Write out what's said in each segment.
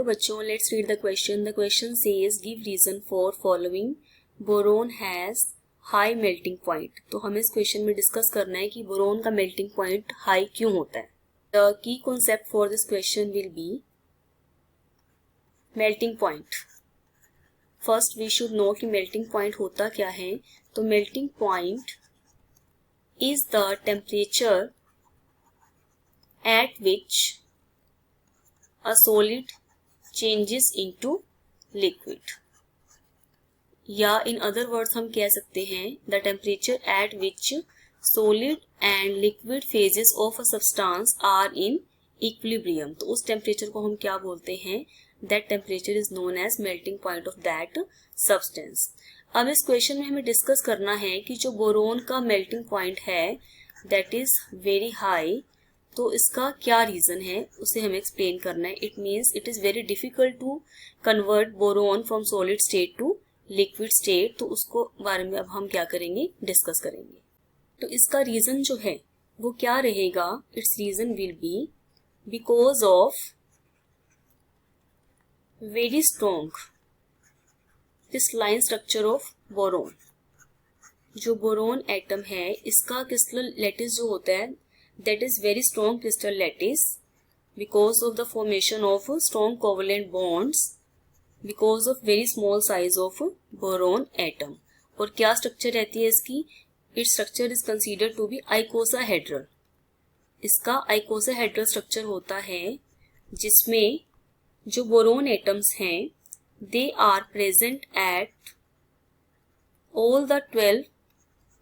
बच्चों, let's read the question. The question says give reason for following boron has high melting point. तो हमें इस question में discuss करना है कि बोरोन का मेल्टिंग पॉइंट हाई क्यों होता है. The key concept for this question will be melting point. First we should know कि मेल्टिंग पॉइंट होता क्या है. तो melting point is the temperature at which a solid changes into liquid. या in other words हम कह सकते हैं the temperature at which solid and liquid phases of a substance are in equilibrium. तो उस टेम्परेचर को हम क्या बोलते हैं? That temperature is known as melting point of that substance. अब इस क्वेश्चन में हमें डिस्कस करना है कि जो बोरोन का मेल्टिंग पॉइंट है that is very high, तो इसका क्या रीजन है उसे हमें एक्सप्लेन करना है. It means it is very difficult to convert boron from solid state to liquid state. तो उसको बारे में अब हम क्या करेंगे, डिस्कस करेंगे. तो इसका रीजन जो है वो क्या रहेगा? Its reason will be because of very strong crystalline structure of boron. जो बोरोन एटम है इसका क्रिस्टल लैटिस जो होता है that is very strong crystal lattice because of the formation of strong covalent bonds because of very small size of boron atom. और क्या structure रहती है इसकी? Its structure is considered to be icosahedral. इसका आइकोसाहेड्रल structure होता है जिसमें जो बोरोन एटम्स हैं they are present at all the 12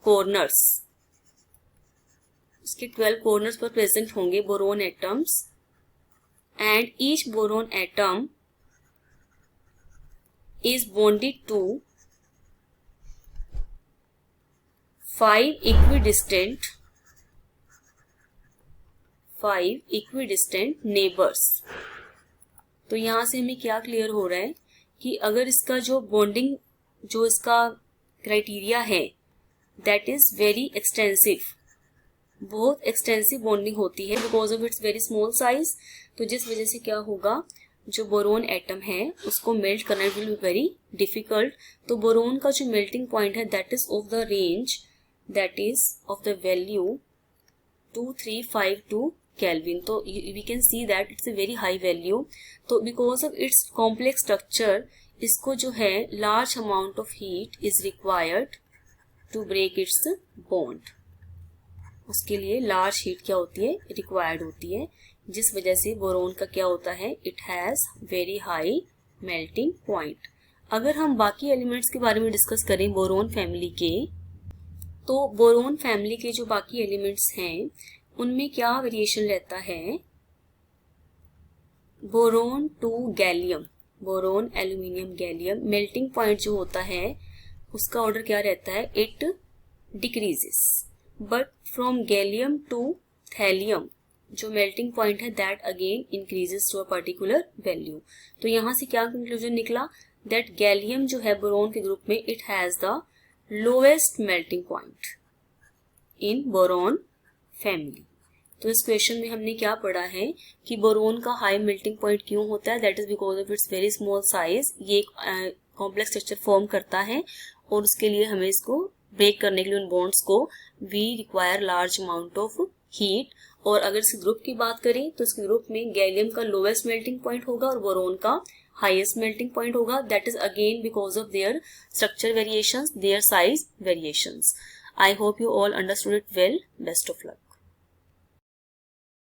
corners. इसके 12 कॉर्नर्स पर प्रेजेंट होंगे boron atoms and each boron atom is bonded to 5 equidistant neighbours. तो यहां से हमें क्या क्लियर हो रहा है कि अगर इसका जो बॉन्डिंग जो इसका क्राइटेरिया है दैट इज वेरी एक्सटेंसिव, बहुत एक्सटेंसिव बॉन्डिंग होती है because of it's very small size. तो जिस वजह से क्या होगा, जो बोरोन एटम है उसको मेल्ट करना विल बी वेरी डिफिकल्ट. तो बोरोन का जो मेल्टिंग पॉइंट है that is of the range that is of the value 2352 kelvin. तो we can see that it's a very high value. तो because of its complex structure इसको जो है large amount of heat is required to break its bond. उसके लिए large heat क्या होती है, रिक्वायर्ड होती है, जिस वजह से बोरोन का क्या होता है, it has very high melting point. अगर हम बाकी एलिमेंट्स के बारे में डिस्कस करें बोरोन फैमिली के, तो बोरोन फैमिली के जो बाकी एलिमेंट्स हैं उनमें क्या वेरिएशन रहता है. Boron to gallium, boron aluminium gallium, melting point जो होता है उसका ऑर्डर क्या रहता है, it decreases. But from gallium to thallium जो मेल्टिंग पॉइंट है that again increases to a particular value. तो यहां से क्या कंक्लूजन निकला, दैट गैलियम जो है बोरोन के ग्रुप में it has the lowest melting point in boron family. तो इस क्वेश्चन में हमने क्या पढ़ा है कि बोरोन का हाई मेल्टिंग पॉइंट क्यों होता है, that is because of it's very small size. ये कॉम्प्लेक्स स्ट्रक्चर फॉर्म करता है और उसके लिए हमें इसको ब्रेक करने के लिए उन बॉन्ड्स को we require large amount of heat. और अगर इस ग्रुप की बात करें तो इस ग्रुप में गैलियम का लोएस्ट मेल्टिंग पॉइंट होगा और बोरोन का हाईएस्ट मेल्टिंग पॉइंट होगा. That is again because of their structure variations, their size variations. I hope you all understood it well. Best of luck.